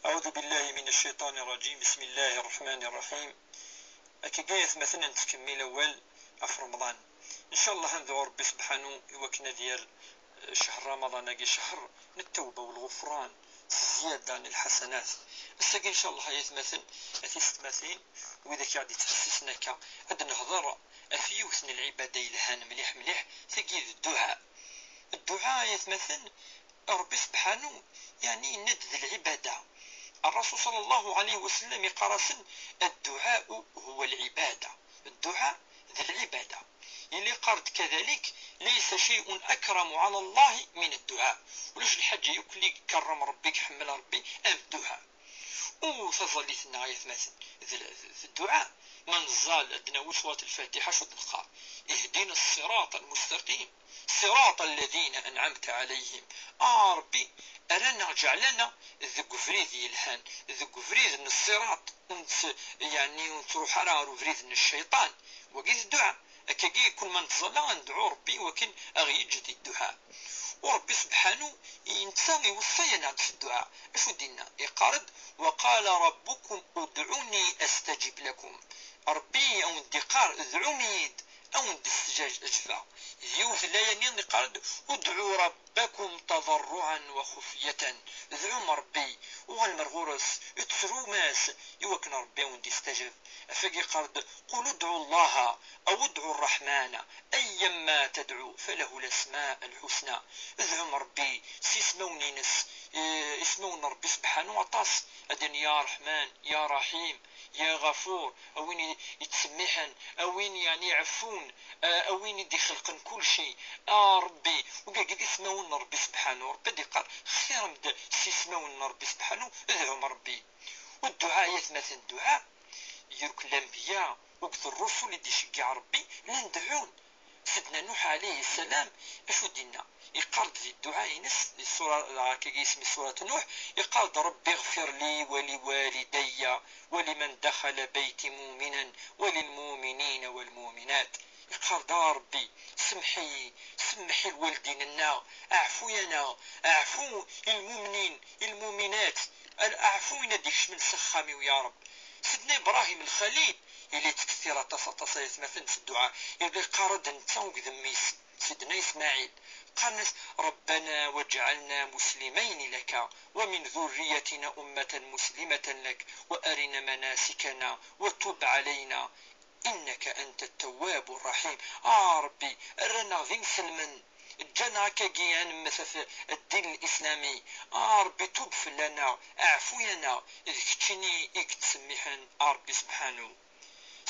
أعوذ بالله من الشيطان الرجيم. بسم الله الرحمن الرحيم. أكيد مثلا نتكمل أول في رمضان إن شاء الله ندعو ربي سبحانه يوكنا ديال شهر رمضان كي شهر التوبة والغفران زيادة عن الحسنات. الساقي إن شاء الله يتمثل أتيستمثلين وإذا كان يتخصصنا أد نهضر في يوثن العبادة يلهان مليح مليح تجد الدعاء يتمثل ربي سبحانه يعني ند العبادة. الرسول صلى الله عليه وسلم يقرسن الدعاء هو العبادة، الدعاء ذي العبادة اللي قرد كذلك ليس شيء أكرم على الله من الدعاء. وليش الحاجة يكلي كرم ربك حمل ربي أم الدعاء وتظل ثنايا مثلا في الدعاء من زال أدنى وصوة الفاتحة شو تلقى اهدنا الصراط المستقيم صراط الذين أنعمت عليهم. ربي أرانا جعلنا ذو فريد يلهان ذو فريد من الصراط يعني ونتروح على فريد من الشيطان وقيد الدعاء أكاكي كل ما نتظل ندعو ربي وكن أغيجد الدعاء. وربي سبحانه ينتساوي وصينا في الدعاء اشو دينا يقارد وقال ربكم ادعوني استجب لكم. ربي او اندقار ادعوني او اندستجاج اجفا يوث لا ينين قارد ادعوا ربكم تضرعا وخفية. ادعوا ربي والمرغورس اتسرو ماس يوكن ربي وندستجب افاقي قارد قل ادعوا الله او ادعوا الرحمن ايما تدعو فله الاسماء الحسنى. ادعوا ربي سيسموني نس اسمون ربي سبحانه وطاس ادن يا رحمن يا رحيم يا غفور اوين يتسمحن اوين يعني يعفون اوين يدي خلقن كل شيء. ربي وقاقد اسمون ربي سبحانه ربي دي قال خير مد سيسمون ربي سبحانه ادعوا ربي. والدعاء يثمثل الدعاء يرك الانبياء وقت الرسل اللي يشجع ربي لندعون. سيدنا نوح عليه السلام اشو دينا يقارد في الدعاء ينس السورة كي اسم سورة نوح يقارد ربي اغفر لي ولوالدي ولمن دخل بيتي مؤمنا وللمؤمنين والمؤمنات. يقارد ربي سمحي لوالدينا اعفو ينا اعفو المؤمنين المؤمنات اعفو يناديكش من سخامي ويا رب. سيدنا ابراهيم الخليل اللي تكثر تصيت مثلا في الدعاء اللي قارد انت ذميس سيدنا اسماعيل قال ربنا واجعلنا مسلمين لك ومن ذريتنا أمة مسلمة لك وأرنا مناسكنا وتب علينا إنك أنت التواب الرحيم. ربي أرنا ذي مسلمن جانا كاكيان مثل الدين الإسلامي. ربي توب لنا اعفونا إذ كتشني تسمحن ربي سبحانه.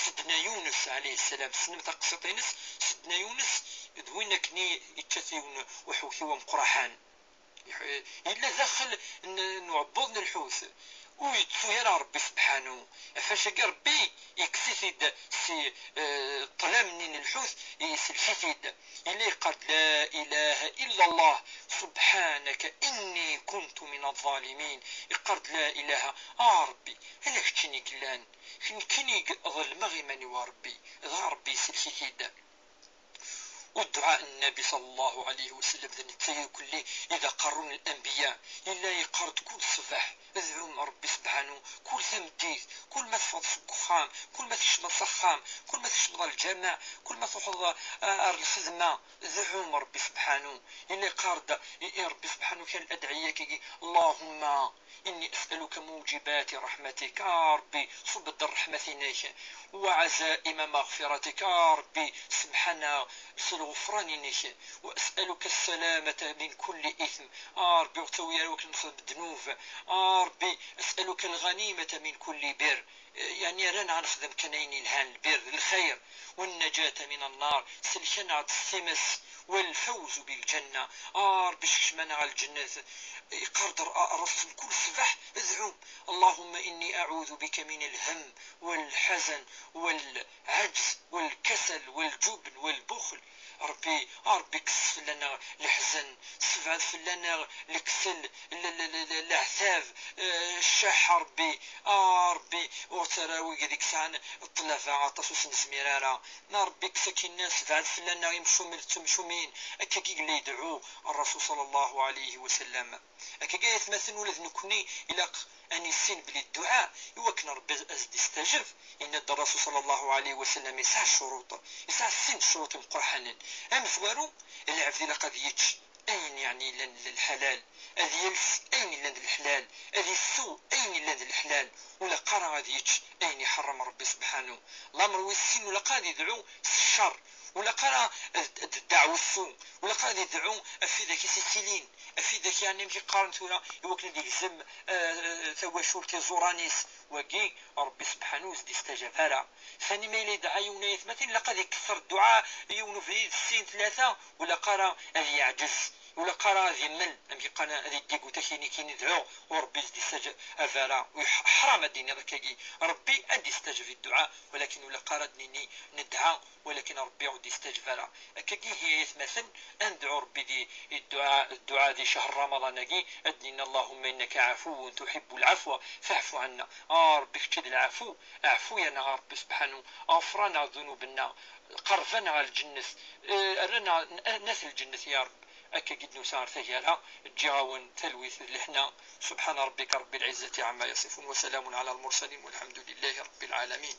سيدنا يونس عليه السلام سنم تقسطينس سيدنا يونس دوينا كني يتشثيون وحوثيهم قرحان إلا داخل نعبضنا الحوث ويتفير ربي سبحانه فاش ربي يكسيد سي طلام من الحوث يسلسيد إلي قد لا إله إلا الله سبحانك إني كنت من الظالمين. يقرد لا إله ربي أنا كتشني كلان كني ظلم غيماني وربي ذا ربي سلسيد. ودعاء النبي صلى الله عليه وسلم ذا كله إذا قرون الأنبياء إلا يقرد كل صباح ادعو ربي سبحانه كل ثمديث كل ما تفض سكخام كل ما تشمل صخام كل ما تشمل الجامع كل ما تحضر الخدمة ادعو ربي سبحانه. إلا يقرد ربي سبحانه كان الأدعية كي اللهم إني أسألك موجبات رحمتك ربي صبد الرحمة وعزائم مغفرتك ربي سبحانه الغفران نيشان وأسألك السلامة من كل إثم ربي وتويا وكنصب الذنوب ربي أسألك الغنيمة من كل بر يعني رانا نخدم كنين الهان البر الخير والنجاة من النار سلكنا السمس والفوز بالجنة ربي شكشمنا على الجنة. يقدر الرسول كل صباح ادعو اللهم إني أعوذ بك من الهم والحزن والعجز والكسل والجبن والبخل. ربي كسف لنا الحزن، سفعف لنا الكسل، العذاب، الشح ربي وتراوي هذيك الساعة الطلافة عطاس وسنسميرارا ربي كساكي الناس سفعف لنا يمشوا مشومين هكاكي اللي يدعو الرسول صلى الله عليه وسلم. هكاكي يتمثل ولد نكوني إلى أن يسين بلي الدعاء يوكن ربي أزد يستجب. إن الرسول صلى الله عليه وسلم يسع الشروط، يسع السن شروط مقرحنا أم فوارو العبد إلا قد يتش أين يعني لن الحلال، أذي يلس أين لن الحلال، أذي السوء أين لن الحلال، ولا قرا غادي يتش أين يحرم ربي سبحانه. الأمر والسن ولا قاد يدعو الشر، ولا قرا الدعوة السوء، ولا قاد يدعو في ذاك سيسيلين في ذاك يعني مشي قارن ثورة يوكل ديك الزم ثواشور كزورانيس وكي ربي سبحانه زد استجاب لها. ثاني ما إلى دعا يونا يثمثل لقد يكثر الدعاء يونو في السين ثلاثة ولا قرا هذه يعجز، ولا قرا هذه يمل أم يقنا هذه ديكو تكيني كي ندعو وربي زد استجاب أفارا وحرام الدين هذاك ربي أدي استجاب في الدعاء، ولكن ولا قرا دنيني ندعى ولكن ربي عود يستجاب لها. هكاكي هي يتمثل أندعو ربي دي الدعاء دي شهر رمضان كي أدنينا اللهم إنك عفو تحب العفو فاعف عنا. ربي كتشد العفو اعفو يا ربي سبحانه، غفرنا ذنوبنا، قربنا على الجنة، رانا ناس الجنة يا رب. أكا قد نسار ثيالا جاون تلويث لحنا. سبحان ربك رب العزة عما يصفون وسلام على المرسلين والحمد لله رب العالمين.